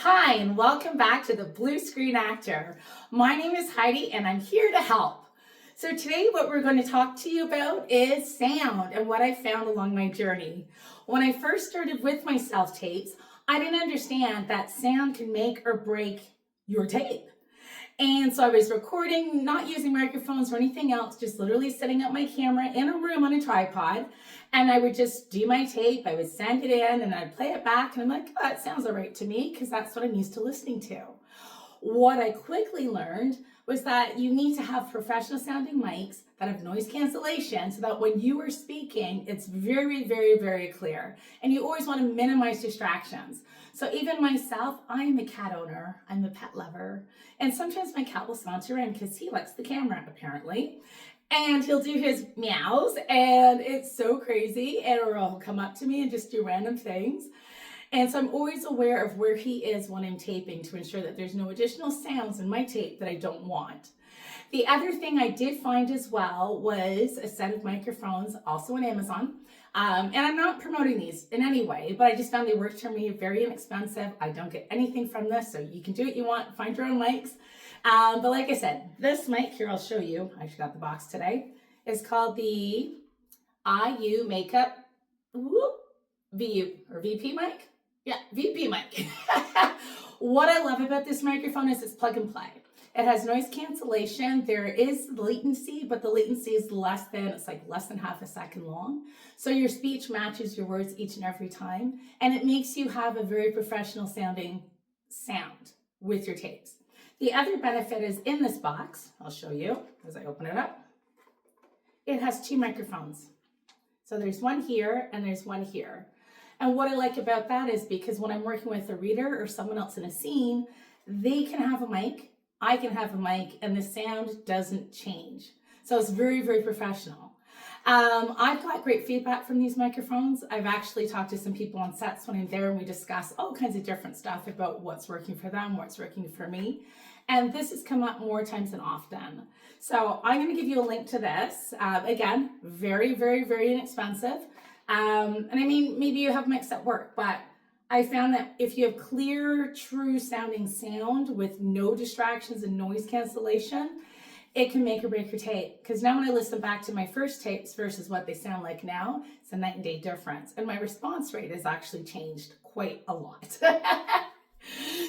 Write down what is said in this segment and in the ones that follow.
Hi, and welcome back to the Blue Screen Actor. My name is Heidi, and I'm here to help. So today what we're going to talk to you about is sound and what I found along my journey. When I first started with my self-tapes, I didn't understand that sound can make or break your tape. And so I was recording, not using microphones or anything else, just literally setting up my camera in a room on a tripod. And I would just do my tape, I would send it in, and I'd play it back. And I'm like, oh, that sounds all right to me, because that's what I'm used to listening to. What I quickly learned was that you need to have professional sounding mics that have noise cancellation so that when you are speaking, it's very, very, very clear. And you always want to minimize distractions. So even myself, I'm a cat owner, I'm a pet lover. And sometimes my cat will saunter in because he likes the camera, apparently. And he'll do his meows, and it's so crazy. Or he'll come up to me and just do random things. And so I'm always aware of where he is when I'm taping to ensure that there's no additional sounds in my tape that I don't want. The other thing I did find as well was a set of microphones, also on Amazon. And I'm not promoting these in any way, but I just found they worked for me, very inexpensive. I don't get anything from this, so you can do what you want, find your own mics. But like I said, this mic here, I'll show you, I actually got the box today, is called the IU Makeup VU or VP mic. Yeah, VP mic. What I love about this microphone is it's plug and play. It has noise cancellation. There is latency, but the latency is less than half a second long. So your speech matches your words each and every time. And it makes you have a very professional sounding sound with your tapes. The other benefit is in this box, I'll show you as I open it up. It has two microphones. So there's one here and there's one here. And what I like about that is because when I'm working with a reader or someone else in a scene, they can have a mic, I can have a mic, and the sound doesn't change. So it's very, very professional. I've got great feedback from these microphones. I've actually talked to some people on sets when I'm there, and we discuss all kinds of different stuff about what's working for them, what's working for me. And this has come up more times than often. So I'm going to give you a link to this. Again, very, very, very inexpensive. And I mean, maybe you have mics at work, but I found that if you have clear, true sounding sound with no distractions and noise cancellation, it can make or break your tape. Because now when I listen back to my first tapes versus what they sound like now, it's a night and day difference. And my response rate has actually changed quite a lot.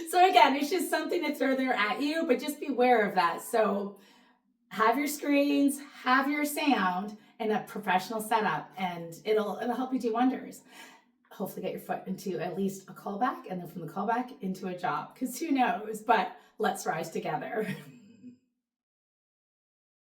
So again, it's just something to throw there at you, but just be aware of that. So have your screens, have your sound, and a professional setup, and it'll help you do wonders. Hopefully get your foot into at least a callback, and then from the callback into a job, because who knows, but let's rise together.